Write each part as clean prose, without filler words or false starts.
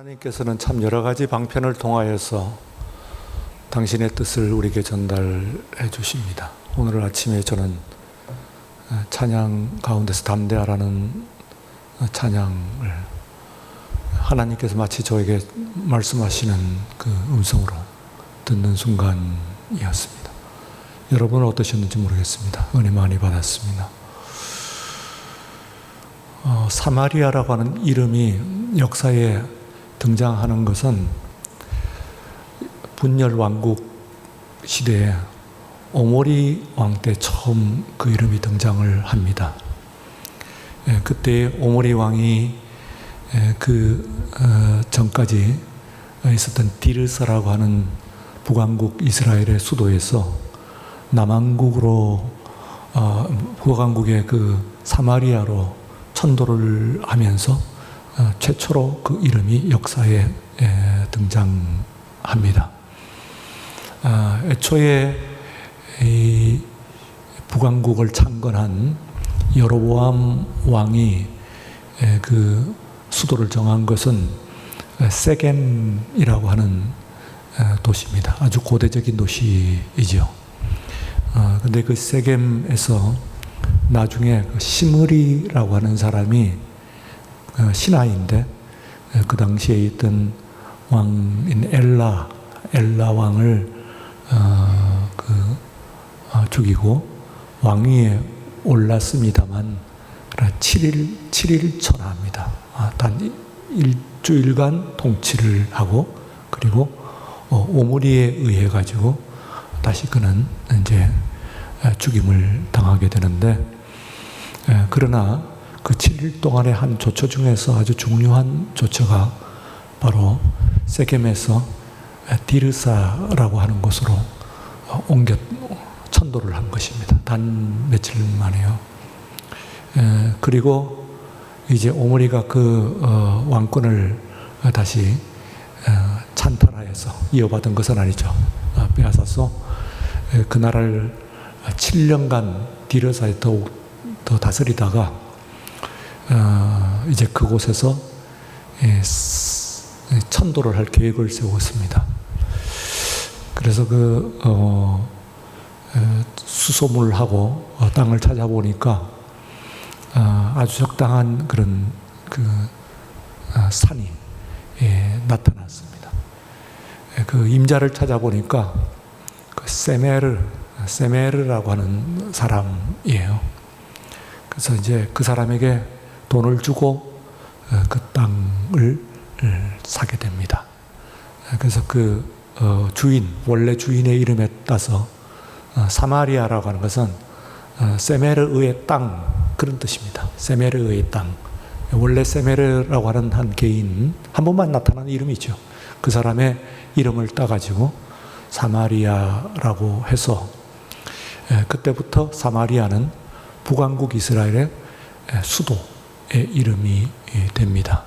하나님께서는 참 여러 가지 방편을 통하여서 당신의 뜻을 우리에게 전달해 주십니다. 오늘 아침에 저는 찬양 가운데서 담대하라는 찬양을 하나님께서 마치 저에게 말씀하시는 그 음성으로 듣는 순간이었습니다. 여러분은 어떠셨는지 모르겠습니다. 은혜 많이 받았습니다. 사마리아라고 하는 이름이 역사에 등장하는 것은 분열 왕국 시대에 오모리 왕 때 처음 그 이름이 등장을 합니다. 그때 오모리 왕이 전까지 있었던 디르사라고 하는 북왕국 이스라엘의 수도에서 북왕국의 그 사마리아로 천도를 하면서 최초로 그 이름이 역사에 등장합니다. 애초에 이 북왕국을 창건한 여로보암 왕이 그 수도를 정한 것은 세겜이라고 하는 도시입니다. 아주 고대적인 도시이죠. 근데 그 세겜에서 나중에 그 시므리라고 하는 사람이 신하인데 그 당시에 있던 왕인 엘라 왕을 죽이고 왕위에 올랐습니다만 7일 전하합니다. 단 일주일간 통치를 하고 그리고 오므리에 의해 가지고 다시 그는 이제 죽임을 당하게 되는데, 그러나 그 7일 동안의 한 조처 중에서 아주 중요한 조처가 바로 세겜에서 디르사라고 하는 곳으로 천도를 한 것입니다. 단 며칠 만에요. 그리고 이제 오므리가 그 왕권을 다시 찬탈하여서 이어받은 것은 아니죠. 빼앗아서 그 나라를 7년간 디르사에 더욱 더 다스리다가 이제 그곳에서 천도를 할 계획을 세웠습니다. 그래서 수소문을 하고 땅을 찾아보니까 아주 적당한 그런 산이 나타났습니다. 그 임자를 찾아보니까 그 세메르라고 하는 사람이에요. 그래서 이제 그 사람에게 돈을 주고 그 땅을 사게 됩니다. 그래서 그 원래 주인의 이름에 따서 사마리아라고 하는 것은 세메르의 땅, 그런 뜻입니다. 세메르의 땅. 원래 세메르라고 하는 한 개인, 한 번만 나타나는 이름이죠. 그 사람의 이름을 따가지고 사마리아라고 해서 그때부터 사마리아는 북왕국 이스라엘의 수도의 이름이 됩니다.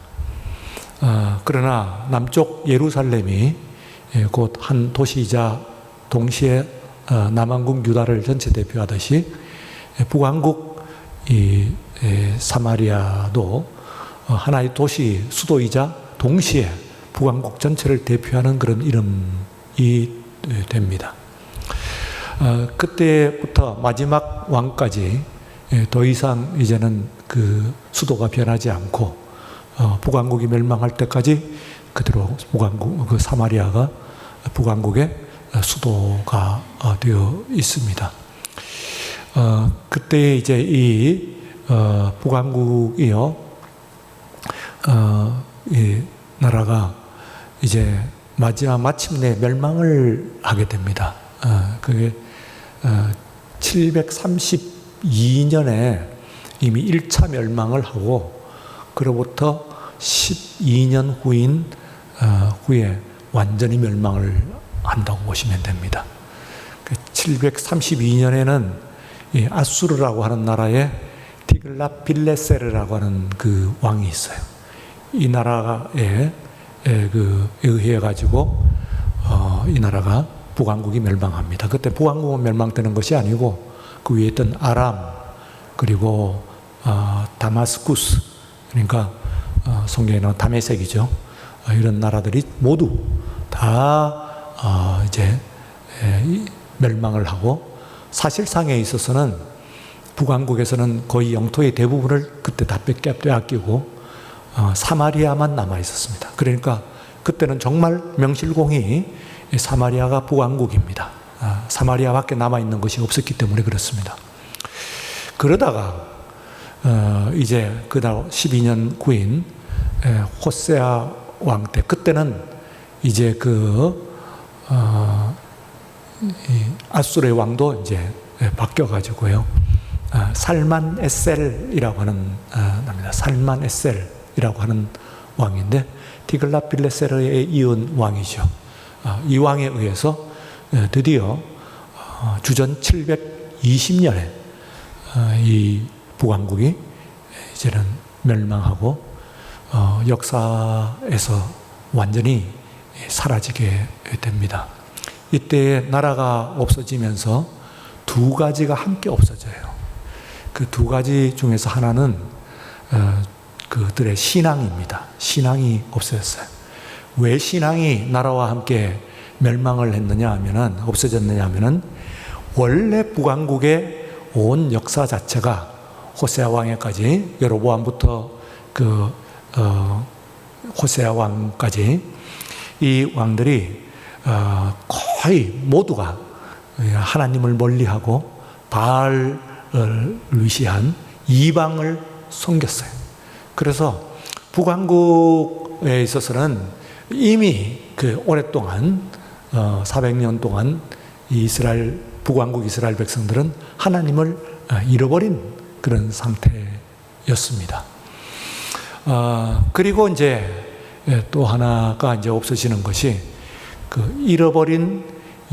그러나 남쪽 예루살렘이 곧 한 도시이자 동시에 남왕국 유다를 전체 대표하듯이 북왕국 사마리아도 하나의 도시 수도이자 동시에 북왕국 전체를 대표하는 그런 이름이 됩니다. 그때부터 마지막 왕까지 더 이상 이제는 그 수도가 변하지 않고 북왕국이 멸망할 때까지 그대로 그 사마리아가 북왕국의 수도가 되어 있습니다. 그때 이제 이 북왕국이요, 이 나라가 이제 마침내 멸망을 하게 됩니다. 그게 732년에 이미 1차 멸망을 하고 그로부터 12년 후에 완전히 멸망을 한다고 보시면 됩니다. 732년에는 이 아수르라고 하는 나라에 디글랏빌레세르라고 하는 그 왕이 있어요. 이 나라에 의해 가지고 이 나라가 북왕국이 멸망합니다. 그때 북왕국은 멸망되는 것이 아니고 그 위에 있던 아람 그리고 다마스쿠스, 그러니까 성경에는 다메섹이죠. 이런 나라들이 모두 다 이제 멸망을 하고, 사실상에 있어서는 북왕국에서는 거의 영토의 대부분을 그때 다 빼앗기고 사마리아만 남아 있었습니다. 그러니까 그때는 정말 명실공히 사마리아가 북왕국입니다. 사마리아밖에 남아 있는 것이 없었기 때문에 그렇습니다. 그러다가 이제 그날 12년 후인 호세아 왕 때, 그때는 이제 아수르의 왕도 이제 바뀌어가지고요. 살만 에셀이라고 하는 납니다. 살만 에셀이라고 하는 왕인데 디글랏빌레세르에 이은 왕이죠. 이 왕에 의해서 드디어 주전 720년에 이 북왕국이 이제는 멸망하고 역사에서 완전히 사라지게 됩니다. 이때 나라가 없어지면서 두 가지가 함께 없어져요. 그 두 가지 중에서 하나는 그들의 신앙입니다. 신앙이 없어졌어요. 왜 신앙이 나라와 함께 멸망을 했느냐 하면은, 없어졌느냐 하면은, 원래 북왕국의 온 역사 자체가 호세아 왕에까지, 여로보암부터 호세아 왕까지 이 왕들이 거의 모두가 하나님을 멀리하고 바알을 위시한 이방을 섬겼어요. 그래서 북왕국에 있어서는 이미 오랫동안 400년 동안 북왕국 이스라엘 백성들은 하나님을 잃어버린 그런 상태였습니다. 그리고 이제 또 하나가 이제 없어지는 것이 잃어버린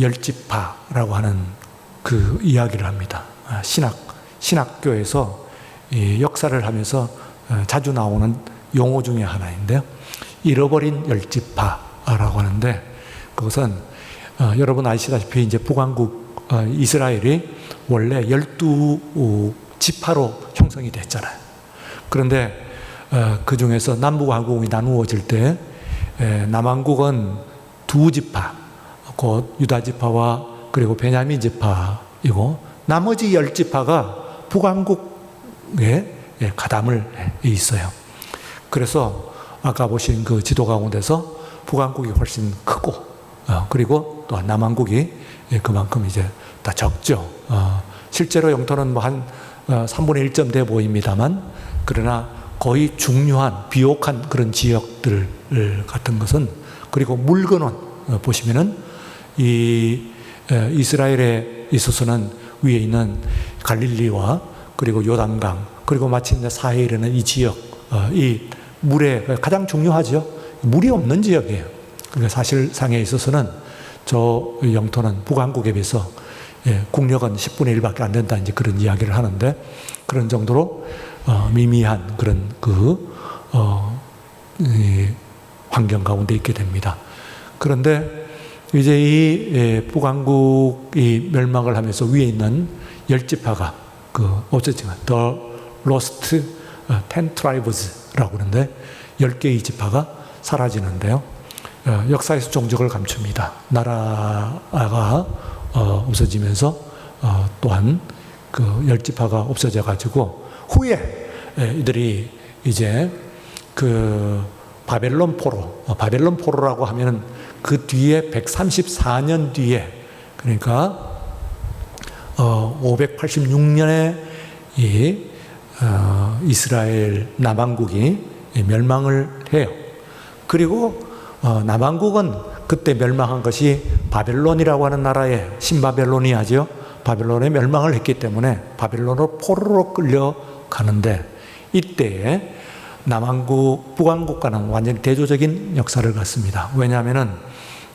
열지파라고 하는 그 이야기를 합니다. 신학교에서 역사를 하면서 자주 나오는 용어 중에 하나인데요. 잃어버린 열지파라고 하는데, 그것은 여러분 아시다시피 이제 북왕국 이스라엘이 원래 12지파로 형성이 됐잖아요. 그런데 그 중에서 남북왕국이 나누어질 때 남왕국은 2지파, 곧 유다지파와 그리고 베냐민 지파이고, 나머지 10지파가 북왕국에 가담을 있어요. 그래서 아까 보신 그 지도 가운데서 북왕국이 훨씬 크고, 그리고 또 남왕국이 그만큼 이제 다 적죠. 실제로 영토는 뭐 한 3분의 1점 돼 보입니다만, 그러나 거의 중요한 비옥한 그런 지역들 같은 것은, 그리고 물건원 보시면은 이 이스라엘에 있어서는 위에 있는 갈릴리와 그리고 요단강, 그리고 마침내 사해에 이르는 이 지역, 이 물에 가장 중요하죠. 물이 없는 지역이에요. 그러니까 사실상에 있어서는 저 영토는 북왕국에 비해서 국력은 10분의 1밖에 안 된다, 이제 그런 이야기를 하는데, 그런 정도로 미미한 그런 환경 가운데 있게 됩니다. 그런데 이제 이 북왕국이 멸망을 하면서 위에 있는 10지파가 없어지면 The Lost 10 Tribes라고 그러는데 10개의 지파가 사라지는데요. 역사에서 종적을 감춥니다. 나라가 없어지면서 또한 그 10지파가 없어져 가지고 후에 이들이 이제 바벨론 포로라고 하면은 그 뒤에 134년 뒤에, 그러니까 586년에 이 이스라엘 남왕국이 멸망을 해요. 그리고 남왕국은 그때 멸망한 것이 바벨론이라고 하는 나라의 신바벨로니아죠. 바벨론에 멸망을 했기 때문에 바벨론으로 포로로 끌려가는데, 이때에 북왕국과는 완전히 대조적인 역사를 갖습니다. 왜냐하면은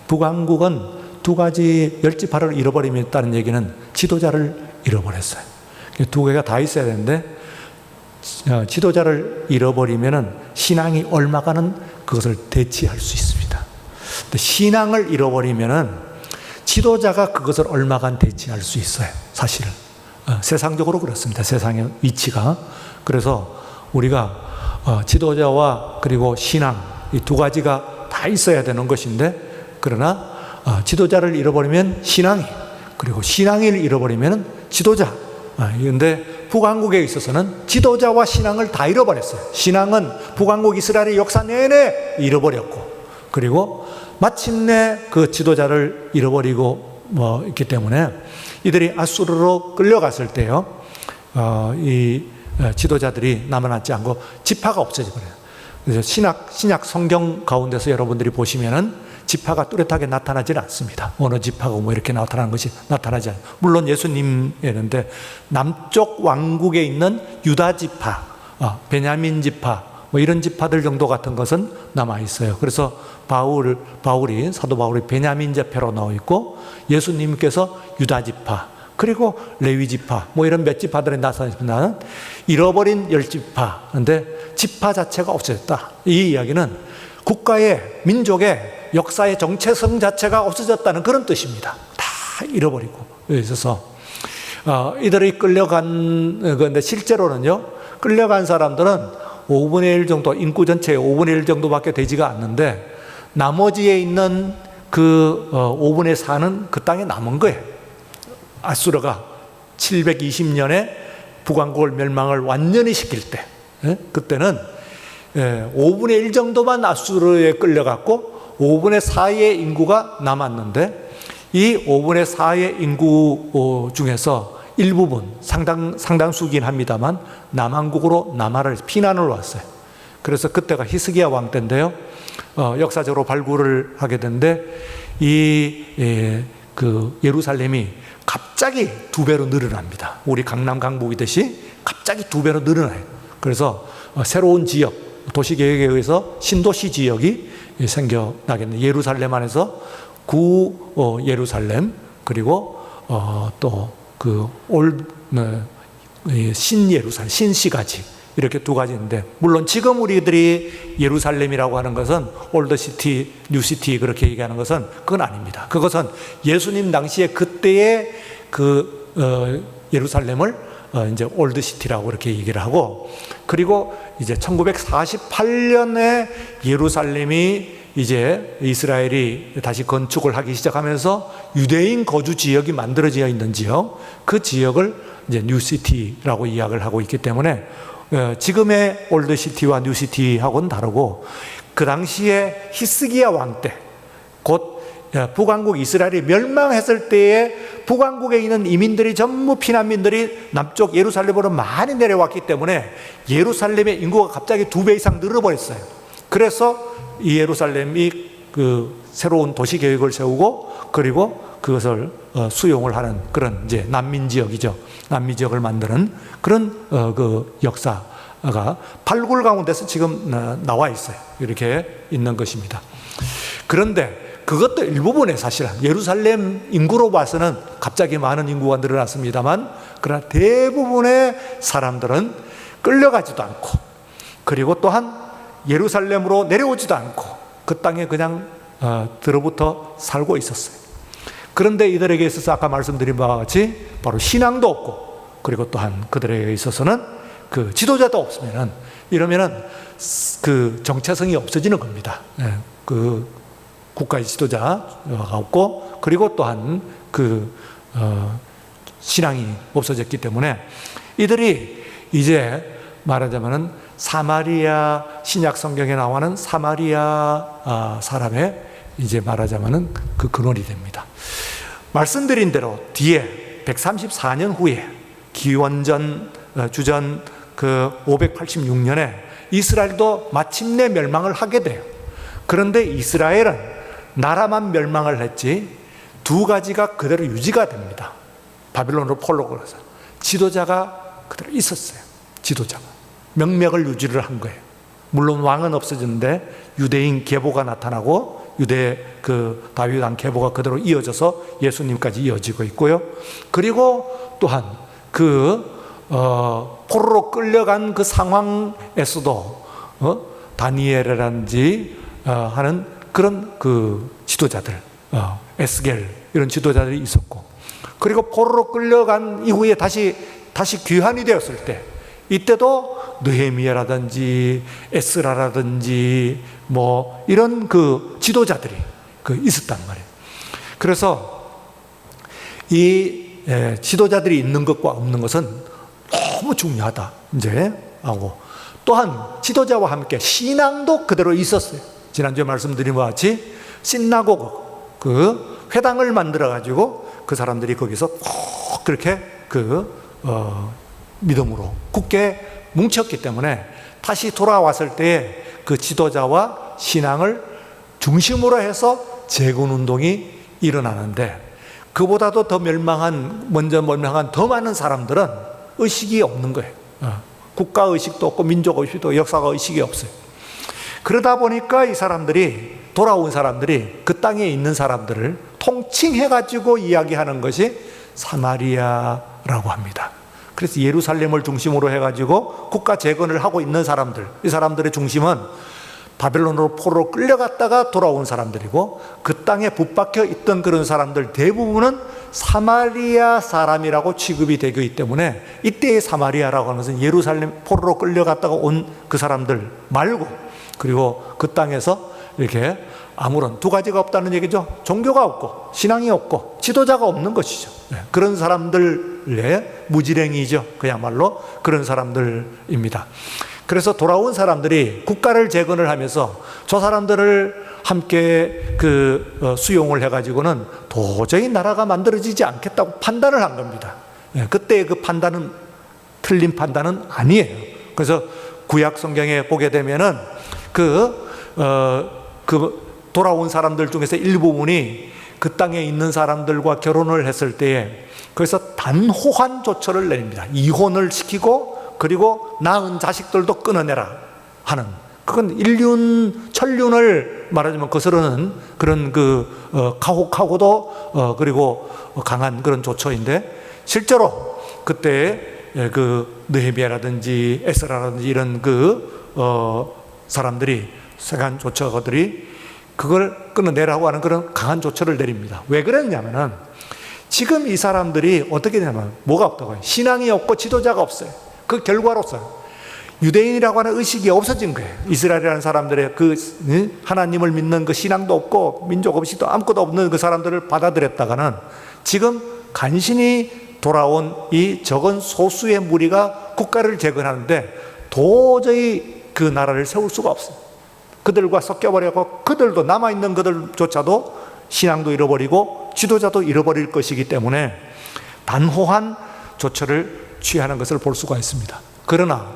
북왕국은 두 가지 10지파를 잃어버리겠다는 얘기는 지도자를 잃어버렸어요. 두 개가 다 있어야 되는데, 지도자를 잃어버리면은 신앙이 얼마간은 그것을 대치할 수 있습니다. 근데 신앙을 잃어버리면은 지도자가 그것을 얼마간 대치할 수 있어요. 사실은 세상적으로 그렇습니다. 세상의 위치가. 그래서 우리가 지도자와 그리고 신앙, 이 두 가지가 다 있어야 되는 것인데, 그러나 지도자를 잃어버리면 신앙이, 그리고 신앙을 잃어버리면 지도자. 그런데 북왕국에 있어서는 지도자와 신앙을 다 잃어버렸어요. 신앙은 북왕국 이스라엘의 역사 내내 잃어버렸고, 그리고 마침내 그 지도자를 잃어버리고 있기 때문에 이들이 아수르로 끌려갔을 때요, 이 지도자들이 남아남지 않고 지파가 없어져 버려요. 그래서 신약 성경 가운데서 여러분들이 보시면은 지파가 뚜렷하게 나타나지는 않습니다. 어느 지파가 뭐 이렇게 나타나는 것이 나타나지 않아요. 물론 예수님이었는데 남쪽 왕국에 있는 유다 지파, 베냐민 지파, 뭐 이런 지파들 정도 같은 것은 남아 있어요. 그래서 사도 바울이 베냐민 지파로 나와 있고, 예수님께서 유다 지파, 그리고 레위 지파, 뭐 이런 몇 지파들이 나타났지만 잃어버린 10지파. 그런데 지파 자체가 없어졌다. 이 이야기는 국가의, 민족의 역사의 정체성 자체가 없어졌다는 그런 뜻입니다. 다 잃어버리고 있어서 이들이 끌려간 건데, 실제로는요, 끌려간 사람들은 5분의 1 정도, 인구 전체의 5분의 1 정도밖에 되지가 않는데, 나머지에 있는 그 5분의 4는 그 땅에 남은 거예요. 아수르가 720년에 북왕국을 멸망을 완전히 시킬 때, 그때는 5분의 1 정도만 아수르에 끌려갔고 5분의 4의 인구가 남았는데, 이 5분의 4의 인구 중에서 일부분, 상당수긴 합니다만 남왕국으로 남하를 피난을 왔어요. 그래서 그때가 히스기야 왕 때인데요, 역사적으로 발굴을 하게 됐는데, 그 예루살렘이 갑자기 2배로 늘어납니다. 우리 강남 강북이듯이 갑자기 2배로 늘어나요. 그래서 새로운 지역, 도시계획에 의해서 신도시 지역이 생겨나겠네요. 예루살렘 안에서 구 예루살렘, 그리고 또 그 신예루살렘, 신시가지, 이렇게 두 가지인데, 물론 지금 우리들이 예루살렘이라고 하는 것은 올드시티, 뉴시티 그렇게 얘기하는 것은 그건 아닙니다. 그것은 예수님 당시에 그때의 그 예루살렘을 이제 올드시티라고 이렇게 얘기를 하고, 그리고 이제 1948년에 예루살렘이 이제 이스라엘이 다시 건축을 하기 시작하면서 유대인 거주 지역이 만들어져 있는 지역, 그 지역을 이제 뉴시티라고 이야기를 하고 있기 때문에 지금의 올드시티와 뉴시티하고는 다르고, 그 당시에 히스기야 왕 때, 곧 북왕국 이스라엘이 멸망했을 때에 북왕국에 있는 이민들이 전부 피난민들이 남쪽 예루살렘으로 많이 내려왔기 때문에 예루살렘의 인구가 갑자기 2배 이상 늘어버렸어요. 그래서 이 예루살렘이 그 새로운 도시 계획을 세우고, 그리고 그것을 수용을 하는 그런 이제 난민 지역이죠. 난민 지역을 만드는 그런 그 역사가 발굴 가운데서 지금 나와 있어요. 이렇게 있는 것입니다. 그런데 그것도 일부분에 사실은 예루살렘 인구로 봐서는 갑자기 많은 인구가 늘어났습니다만, 그러나 대부분의 사람들은 끌려가지도 않고, 그리고 또한 예루살렘으로 내려오지도 않고 그 땅에 그냥 들어붙어 살고 있었어요. 그런데 이들에게 있어서 아까 말씀드린 바와 같이 바로 신앙도 없고, 그리고 또한 그들에게 있어서는 그 지도자도 없으면은, 이러면은 그 정체성이 없어지는 겁니다. 그 국가의 지도자가 없고, 그리고 또한 그 신앙이 없어졌기 때문에 이들이 이제 말하자면은 사마리아, 신약 성경에 나오는 사마리아 사람의 이제 말하자면은 그 근원이 됩니다. 말씀드린 대로 뒤에 134년 후에 기원전 주전 그 586년에 이스라엘도 마침내 멸망을 하게 돼요. 그런데 이스라엘은 나라만 멸망을 했지 두 가지가 그대로 유지가 됩니다. 바빌론으로 폴록을 해서 지도자가 그대로 있었어요. 지도자가 명맥을 유지를 한 거예요. 물론 왕은 없어졌는데 유대인 계보가 나타나고 유대 그 다윗 왕 계보가 그대로 이어져서 예수님까지 이어지고 있고요. 그리고 또한 그 포로로 끌려간 그 상황에서도 다니엘이라든지 하는 그런 그 지도자들, 에스겔 이런 지도자들이 있었고, 그리고 포로로 끌려간 이후에 다시 귀환이 되었을 때, 이때도 느헤미야라든지 에스라라든지 뭐 이런 그 지도자들이 있었단 말이에요. 그래서 이 지도자들이 있는 것과 없는 것은 너무 중요하다 이제 하고, 또한 지도자와 함께 신앙도 그대로 있었어요. 지난주에 말씀드린 것 같이 신나고그 회당을 만들어 가지고 그 사람들이 거기서 꼭 그렇게 믿음으로 굳게 뭉쳤기 때문에 다시 돌아왔을 때에 그 지도자와 신앙을 중심으로 해서 재건 운동이 일어나는데, 그보다도 먼저 멸망한 더 많은 사람들은 의식이 없는 거예요. 국가 의식도 없고 민족 의식도 역사가 의식이 없어요. 그러다 보니까 이 사람들이, 돌아온 사람들이 그 땅에 있는 사람들을 통칭해 가지고 이야기하는 것이 사마리아라고 합니다. 그래서 예루살렘을 중심으로 해 가지고 국가 재건을 하고 있는 사람들, 이 사람들의 중심은 바벨론으로 포로로 끌려갔다가 돌아온 사람들이고, 그 땅에 붙박혀 있던 그런 사람들 대부분은 사마리아 사람이라고 취급이 되기 때문에, 이때의 사마리아라고 하는 것은 예루살렘 포로로 끌려갔다가 온 그 사람들 말고, 그리고 그 땅에서 이렇게 아무런 두 가지가 없다는 얘기죠. 종교가 없고 신앙이 없고 지도자가 없는 것이죠. 그런 사람들의 무지랭이죠. 그야말로 그런 사람들입니다. 그래서 돌아온 사람들이 국가를 재건을 하면서 저 사람들을 함께 수용을 해가지고는 도저히 나라가 만들어지지 않겠다고 판단을 한 겁니다. 그때의 그 판단은 틀린 판단은 아니에요. 그래서 구약 성경에 보게 되면은 돌아온 사람들 중에서 일부분이 그 땅에 있는 사람들과 결혼을 했을 때에 그래서 단호한 조처를 내립니다. 이혼을 시키고 그리고 낳은 자식들도 끊어내라 하는, 그건 천륜을 말하자면 거스르는 그런 가혹하고도 그리고 강한 그런 조처인데, 실제로 그때 느헤미야라든지 에스라라든지 이런 사람들이, 세간 조처가들이 그걸 끊어내라고 하는 그런 강한 조처를 내립니다. 왜 그랬냐면은 지금 이 사람들이 어떻게 되냐면 뭐가 없다고요? 신앙이 없고 지도자가 없어요. 그 결과로서 유대인이라고 하는 의식이 없어진 거예요. 이스라엘이라는 사람들의 하나님을 믿는 그 신앙도 없고 민족 의식도 아무것도 없는 그 사람들을 받아들였다가는 지금 간신히 돌아온 이 적은 소수의 무리가 국가를 재건하는데 도저히 그 나라를 세울 수가 없어요. 그들과 섞여버려고 그들도, 남아있는 그들조차도 신앙도 잃어버리고 지도자도 잃어버릴 것이기 때문에 단호한 조처를 취하는 것을 볼 수가 있습니다. 그러나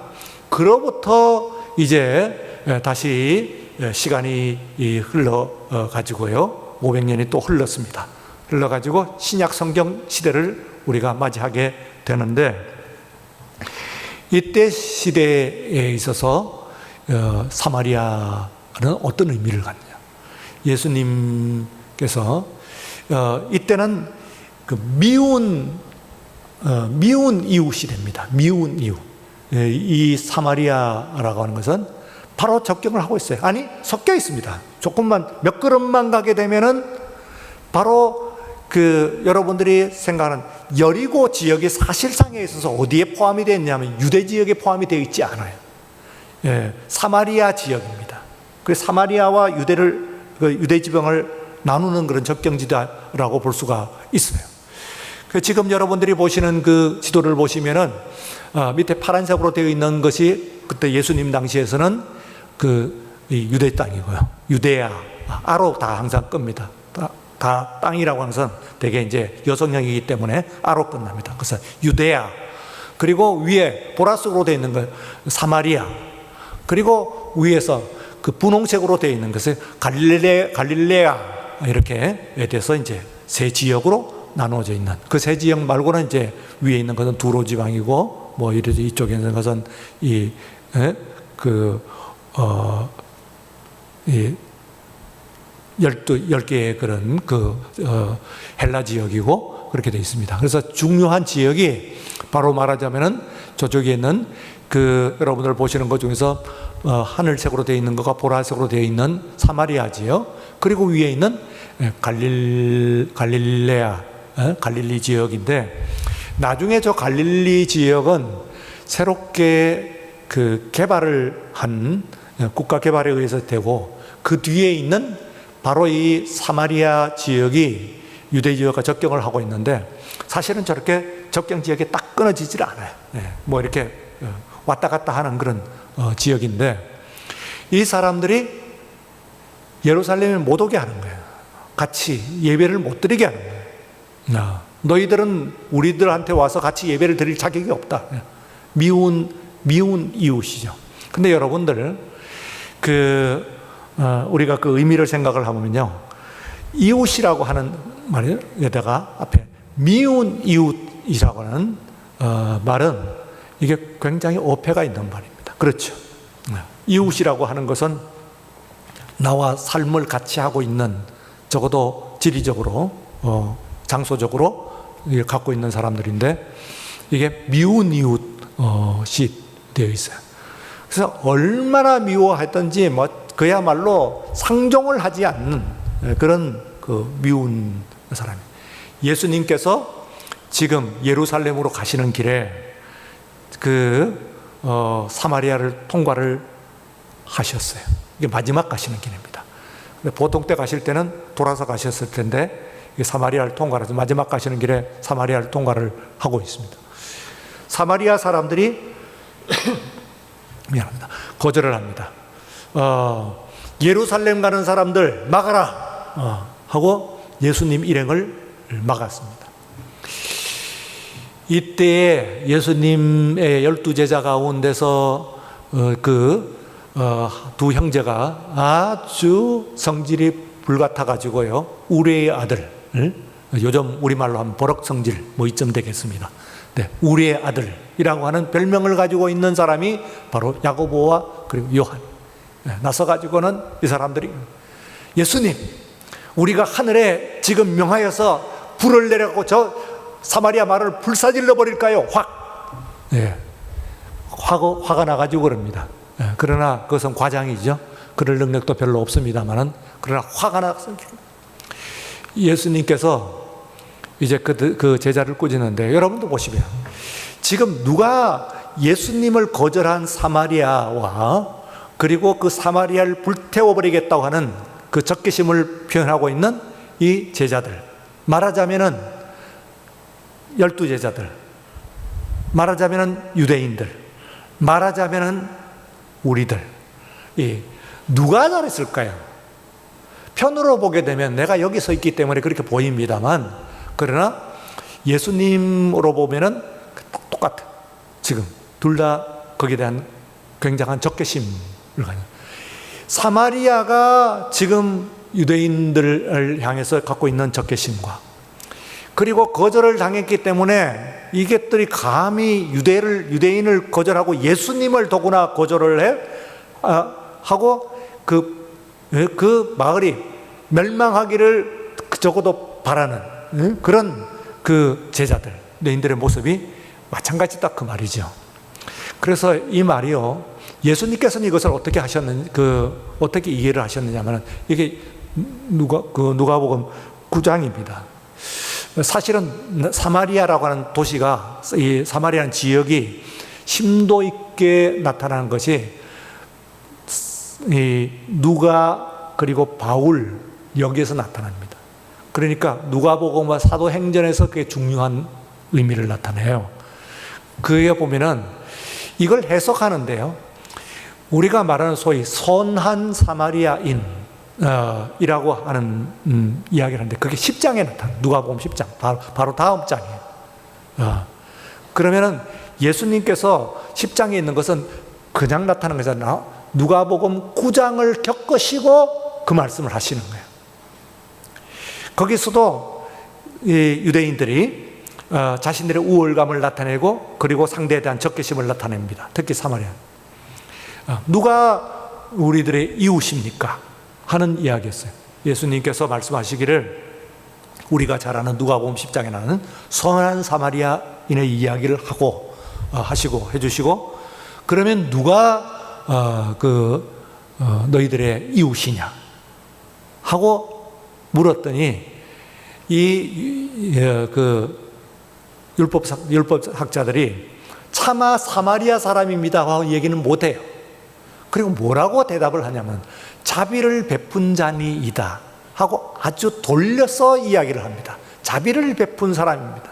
그로부터 이제 다시 시간이 흘러가지고요, 500년이 또 흘렀습니다. 흘러가지고 신약 성경 시대를 우리가 맞이하게 되는데, 이때 시대에 있어서 사마리아는 어떤 의미를 갖느냐. 예수님께서 이때는 미운 이웃이 됩니다. 미운 이웃. 이 사마리아라고 하는 것은 바로 접경을 하고 있어요. 아니, 섞여 있습니다. 조금만, 몇 걸음만 가게 되면은 바로 여러분들이 생각하는 여리고 지역이 사실상에 있어서 어디에 포함이 되어 있냐면 유대 지역에 포함이 되어 있지 않아요. 사마리아 지역입니다. 그 사마리아와 유대 지방을 나누는 그런 접경지대라고 볼 수가 있어요. 지금 여러분들이 보시는 그 지도를 보시면은 밑에 파란색으로 되어 있는 것이 그때 예수님 당시에서는 유대 땅이고요. 유대야, 아로 다 항상 끕니다. 다 땅이라고 하는 것은 되게 이제 여성형이기 때문에 아로 끝납니다. 그래서 유대야, 그리고 위에 보라색으로 되어 있는 것 사마리아, 그리고 위에서 분홍색으로 되어 있는 것을 갈릴레아, 이렇게 돼서 이제 세 지역으로 나누어져 있는 그 세 지역 말고는 이제 위에 있는 것은 두로 지방이고, 뭐 이쪽에 있는 것은 이 10개의 그런 헬라 지역이고 그렇게 되어 있습니다. 그래서 중요한 지역이 바로 말하자면은 저쪽에 있는 여러분들 보시는 것 중에서 하늘색으로 되어 있는 것과 보라색으로 되어 있는 사마리아 지역, 그리고 위에 있는 갈릴레아, 갈릴리 지역인데, 나중에 저 갈릴리 지역은 새롭게 그 개발을 한 국가 개발에 의해서 되고, 그 뒤에 있는 바로 이 사마리아 지역이 유대 지역과 접경을 하고 있는데, 사실은 저렇게 접경 지역에 딱 끊어지질 않아요. 뭐 이렇게 왔다 갔다 하는 그런 지역인데, 이 사람들이 예루살렘에 못 오게 하는 거예요. 같이 예배를 못 드리게 하는 거예요. 너희들은 우리들한테 와서 같이 예배를 드릴 자격이 없다. 미운 이웃이죠. 근데 여러분들, 우리가 그 의미를 생각을 하면요, 이웃이라고 하는 말에다가 앞에 미운 이웃이라고 하는 말은 이게 굉장히 어폐가 있는 말입니다. 그렇죠. 이웃이라고 하는 것은 나와 삶을 같이 하고 있는, 적어도 지리적으로, 장소적으로 갖고 있는 사람들인데, 이게 미운 이웃이 되어 있어요. 그래서 얼마나 미워했던지 그야말로 상종을 하지 않는 그런 미운 사람이에요. 예수님께서 지금 예루살렘으로 가시는 길에 사마리아를 통과를 하셨어요. 이게 마지막 가시는 길입니다. 보통 때 가실 때는 돌아서 가셨을 텐데, 사마리아를 통과해서 마지막 가시는 길에 사마리아를 통과를 하고 있습니다. 사마리아 사람들이 미안합니다. 거절을 합니다. 예루살렘 가는 사람들 막아라 하고 예수님 일행을 막았습니다. 이때에 예수님의 12제자 가운데서 두 형제가 아주 성질이 불같아 가지고요, 우리의 아들, 요즘 우리말로 하면 버럭성질 이쯤 되겠습니다. 네, 우리의 아들이라고 하는 별명을 가지고 있는 사람이 바로 야고보와 그리고 요한. 나서 가지고는 이 사람들이, 예수님, 우리가 하늘에 지금 명하여서 불을 내려고 저 사마리아 마을을 불사질러 버릴까요? 화가 나가지고 그럽니다. 그러나 그것은 과장이죠. 그럴 능력도 별로 없습니다만은, 그러나 화가 났습니다. 예수님께서 이제 그 제자를 꾸짖는데, 여러분도 보시면 지금 누가 예수님을 거절한 사마리아와 그리고 그 사마리아를 불태워버리겠다고 하는 그 적개심을 표현하고 있는 이 제자들, 말하자면은 12제자들, 말하자면은 유대인들, 말하자면은 우리들, 누가 잘했을까요? 편으로 보게 되면 내가 여기 서 있기 때문에 그렇게 보입니다만, 그러나 예수님으로 보면은 똑같아. 지금 둘 다 거기에 대한 굉장한 적개심을 가지고, 사마리아가 지금 유대인들을 향해서 갖고 있는 적개심과, 그리고 거절을 당했기 때문에 이것들이 감히 유대인을 거절하고 예수님을 더구나 거절을 하고 그 마을이 멸망하기를 적어도 바라는 그런 그 제자들, 유대인들의 모습이 마찬가지다 그 말이죠. 그래서 이 말이요, 예수님께서는 이것을 어떻게 하셨는지, 어떻게 이해를 하셨느냐면, 이게 누가복음 9장입니다. 사실은 사마리아라고 하는 도시가, 이 사마리아라는 지역이 심도 있게 나타나는 것이 이 누가 그리고 바울 여기에서 나타납니다. 그러니까 누가복음과 사도행전에서 그게 중요한 의미를 나타내요. 그에 보면은 이걸 해석하는데요, 우리가 말하는 소위 선한 사마리아인 이라고 하는 이야기를 하는데, 그게 10장에 나타나요. 누가복음 10장 바로 다음 장이에요. 그러면은 예수님께서 10장에 있는 것은 그냥 나타나는 거잖아요. 누가복음 9장을 겪으시고 그 말씀을 하시는 거예요. 거기서도 이 유대인들이 자신들의 우월감을 나타내고, 그리고 상대에 대한 적개심을 나타냅니다. 특히 사마리아. 누가 우리들의 이웃입니까? 하는 이야기였어요. 예수님께서 말씀하시기를, 우리가 잘 아는 누가복음 10장에 나오는 선한 사마리아인의 이야기를 하시고 해주시고, 그러면 누가 너희들의 이웃이냐 하고 물었더니, 율법학자들이 차마 사마리아 사람입니다 하고 얘기는 못해요. 그리고 뭐라고 대답을 하냐면 자비를 베푼 자니이다 하고 아주 돌려서 이야기를 합니다. 자비를 베푼 사람입니다.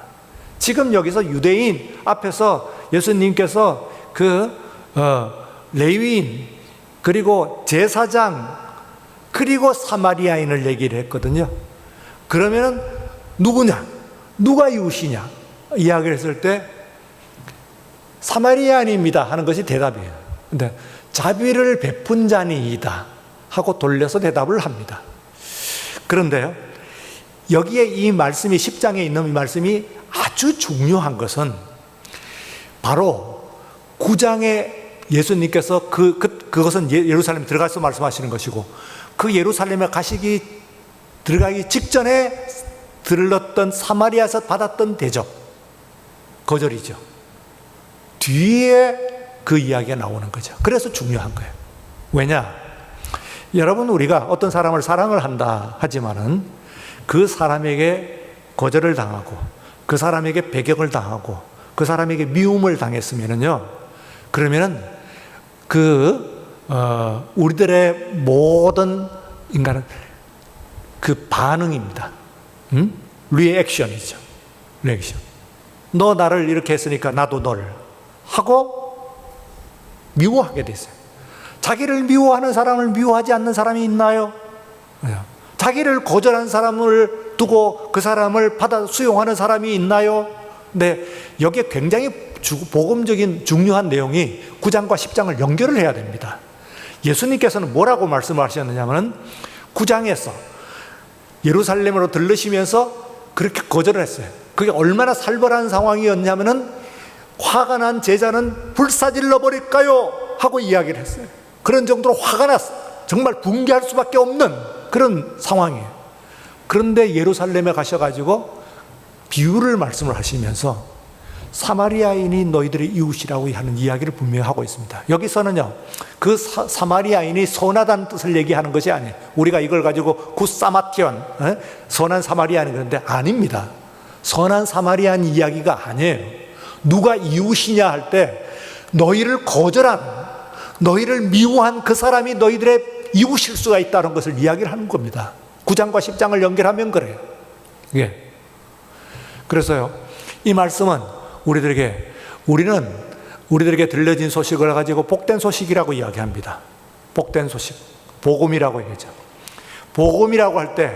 지금 여기서 유대인 앞에서 예수님께서 레위인 그리고 제사장 그리고 사마리아인을 얘기를 했거든요. 그러면은 누구냐? 누가 이웃이냐? 이야기를 했을 때 사마리아인입니다 하는 것이 대답이에요. 근데 자비를 베푼 자니이다 하고 돌려서 대답을 합니다. 그런데요, 여기에 이 말씀이 10장에 있는 이 말씀이 아주 중요한 것은 바로 9장에 예수님께서 그것은 예루살렘에 들어가서 말씀하시는 것이고 그 예루살렘에 들어가기 직전에 들렀던 사마리아에서 받았던 대접, 거절이죠. 뒤에 그 이야기가 나오는 거죠. 그래서 중요한 거예요. 왜냐? 여러분, 우리가 어떤 사람을 사랑을 한다 하지만은 그 사람에게 거절을 당하고 그 사람에게 배격을 당하고 그 사람에게 미움을 당했으면은요, 그러면은 우리들의 모든 인간은 그 반응입니다. 리액션이죠. 리액션. 너 나를 이렇게 했으니까 나도 너를 하고 미워하게 됐어요. 자기를 미워하는 사람을 미워하지 않는 사람이 있나요? 자기를 거절한 사람을 두고 그 사람을 받아 수용하는 사람이 있나요? 네, 여기에 굉장히 복음적인 중요한 내용이 9장과 10장을 연결을 해야 됩니다. 예수님께서는 뭐라고 말씀하셨느냐면 9장에서 예루살렘으로 들르시면서 그렇게 거절을 했어요. 그게 얼마나 살벌한 상황이었냐면은 화가 난 제자는 불사질러 버릴까요? 하고 이야기를 했어요. 그런 정도로 화가 났어. 정말 붕괴할 수밖에 없는 그런 상황이에요. 그런데 예루살렘에 가셔가지고 비유를 말씀을 하시면서 사마리아인이 너희들의 이웃이라고 하는 이야기를 분명히 하고 있습니다. 여기서는요, 그 사마리아인이 선하다는 뜻을 얘기하는 것이 아니에요. 우리가 이걸 가지고 굿사마티언, 선한 사마리아인 그런데 아닙니다. 선한 사마리아인 이야기가 아니에요. 누가 이웃이냐 할 때 너희를 거절한, 너희를 미워한 그 사람이 너희들의 이웃일 수가 있다는 것을 이야기를 하는 겁니다. 9장과 10장을 연결하면 그래요. 예. 그래서요, 이 말씀은 우리들에게 들려진 소식을 가지고 복된 소식이라고 이야기합니다. 복된 소식, 복음이라고 얘기하죠. 복음이라고 할 때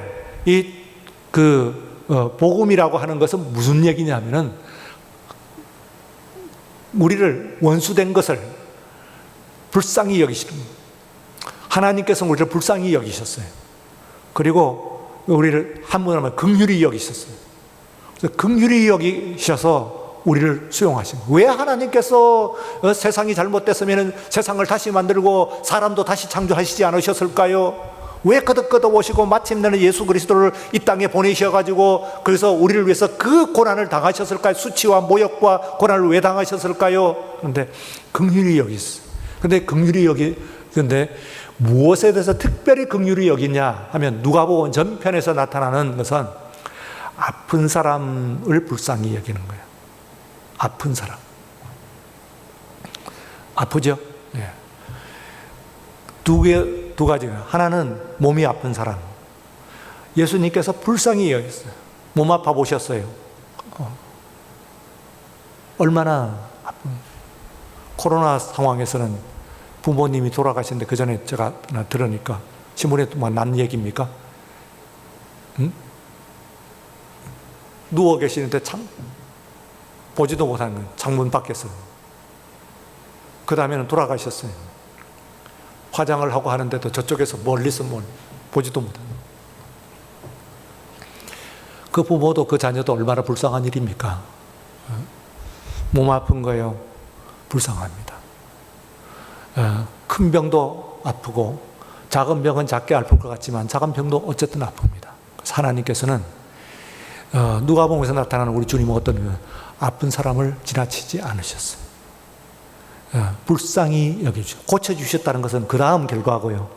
복음이라고 하는 것은 무슨 얘기냐면은 우리를 원수된 것을 불쌍히 여기시는, 하나님께서 우리를 불쌍히 여기셨어요. 그리고 우리를 한번하면 긍휼히 여기셨어요. 그래서 긍휼히 여기셔서 우리를 수용하신 거예요. 왜 하나님께서 세상이 잘못됐으면 세상을 다시 만들고 사람도 다시 창조하시지 않으셨을까요? 왜 거듭거듭 오시고 마침내는 예수 그리스도를 이 땅에 보내셔가지고 그래서 우리를 위해서 그 고난을 당하셨을까요? 수치와 모욕과 고난을 왜 당하셨을까요? 그런데 긍휼히 여기셨어요. 근데 무엇에 대해서 특별히 긍휼히 여기냐 하면 누가복음 전편에서 나타나는 것은 아픈 사람을 불쌍히 여기는 거예요. 아픈 사람. 아프죠? 예. 두 가지가. 하나는 몸이 아픈 사람. 예수님께서 불쌍히 여겼어요. 몸 아파 보셨어요. 얼마나 아픈. 코로나 상황에서는 부모님이 돌아가셨는데 그 전에 제가 들으니까 신문에 난 얘기입니까? 응? 누워 계시는데 보지도 못하는 거예요. 창문 밖에서. 그 다음에는 돌아가셨어요. 화장을 하고 하는데도 저쪽에서 멀리서 보지도 못하는 거예요. 그 부모도 그 자녀도 얼마나 불쌍한 일입니까? 몸 아픈 거예요. 불쌍합니다. 큰 병도 아프고 작은 병은 작게 아플 것 같지만 작은 병도 어쨌든 아픕니다. 그래서 하나님께서는 누가복음에서 나타나는 우리 주님은 어떤 아픈 사람을 지나치지 않으셨어요. 불쌍히 여겨주셨어요. 고쳐주셨다는 것은 그 다음 결과고요.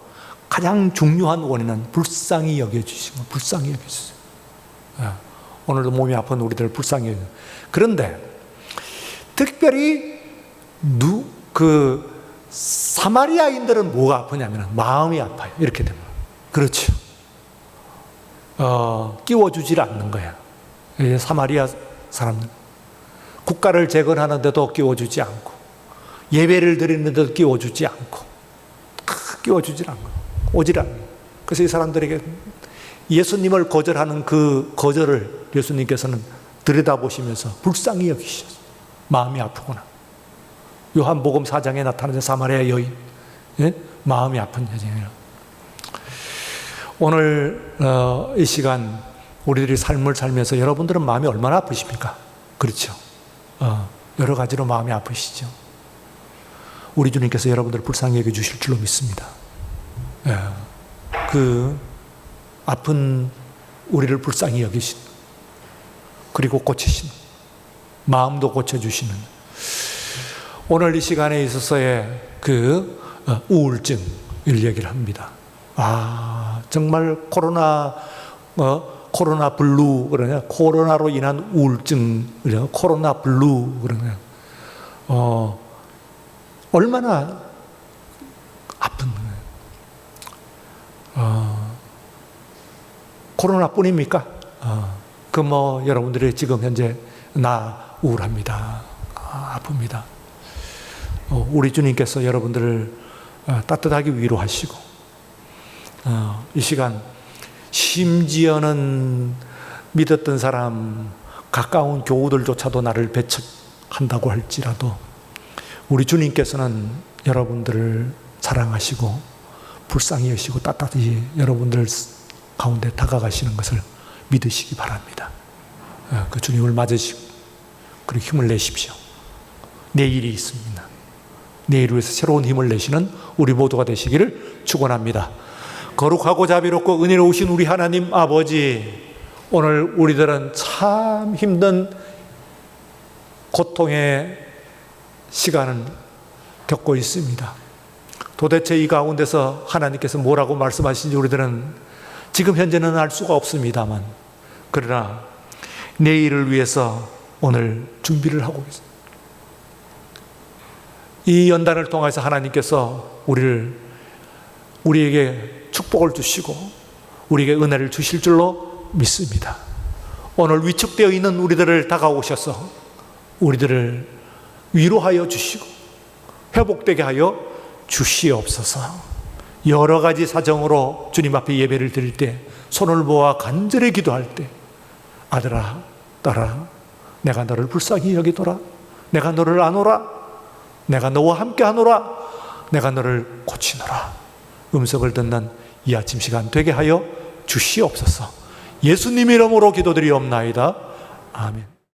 가장 중요한 원인은 불쌍히 여겨주시고 불쌍히 여겨주셨어요. 오늘도 몸이 아픈 우리들을 불쌍히 여겨주셨어요. 그런데 특별히 사마리아인들은 뭐가 아프냐면 마음이 아파요. 이렇게 되면. 그렇죠. 끼워주질 않는 거야. 사마리아 사람들. 국가를 재건하는데도 끼워주지 않고, 예배를 드리는데도 끼워주지 않고, 끼워주질 않고, 오질 않고. 그래서 이 사람들에게 예수님을 거절하는 그 거절을 예수님께서는 들여다보시면서 불쌍히 여기셨어요. 마음이 아프구나. 요한복음 4장에 나타나는 사마리아 여인, 예? 마음이 아픈 여인이에요. 오늘 이 시간 우리들이 삶을 살면서 여러분들은 마음이 얼마나 아프십니까? 그렇죠. 여러 가지로 마음이 아프시죠. 우리 주님께서 여러분들을 불쌍히 여겨주실 줄로 믿습니다. 예. 그 아픈 우리를 불쌍히 여기신, 그리고 고치신, 마음도 고쳐주시는, 오늘 이 시간에 있어서의 그 우울증을 얘기를 합니다. 정말 코로나 블루 그러냐, 코로나로 인한 우울증, 코로나 블루 그러냐, 얼마나 아픈 코로나뿐입니까? 여러분들이 지금 현재 나 우울합니다. 아픕니다. 우리 주님께서 여러분들을 따뜻하게 위로하시고, 이 시간 심지어는 믿었던 사람, 가까운 교우들조차도 나를 배척한다고 할지라도 우리 주님께서는 여러분들을 사랑하시고 불쌍히 여시고 따뜻히 여러분들 가운데 다가가시는 것을 믿으시기 바랍니다. 그 주님을 맞으시고 그리고 힘을 내십시오. 내일이 있습니다. 내일을 위해서 새로운 힘을 내시는 우리 모두가 되시기를 축원합니다. 거룩하고 자비롭고 은혜로우신 우리 하나님 아버지, 오늘 우리들은 참 힘든 고통의 시간을 겪고 있습니다. 도대체 이 가운데서 하나님께서 뭐라고 말씀하시는지 우리들은 지금 현재는 알 수가 없습니다만, 그러나 내일을 위해서 오늘 준비를 하고 있습니다. 이 연단을 통해서 하나님께서 우리에게 축복을 주시고 우리에게 은혜를 주실 줄로 믿습니다. 오늘 위축되어 있는 우리들을 다가오셔서 우리들을 위로하여 주시고 회복되게 하여 주시옵소서. 여러 가지 사정으로 주님 앞에 예배를 드릴 때, 손을 모아 간절히 기도할 때, 아들아, 딸아, 내가 너를 불쌍히 여기노라, 내가 너를 아노라, 내가 너와 함께 하노라, 내가 너를 고치노라, 음성을 듣는 이 아침 시간 되게 하여 주시옵소서. 예수님 이름으로 기도드리옵나이다. 아멘.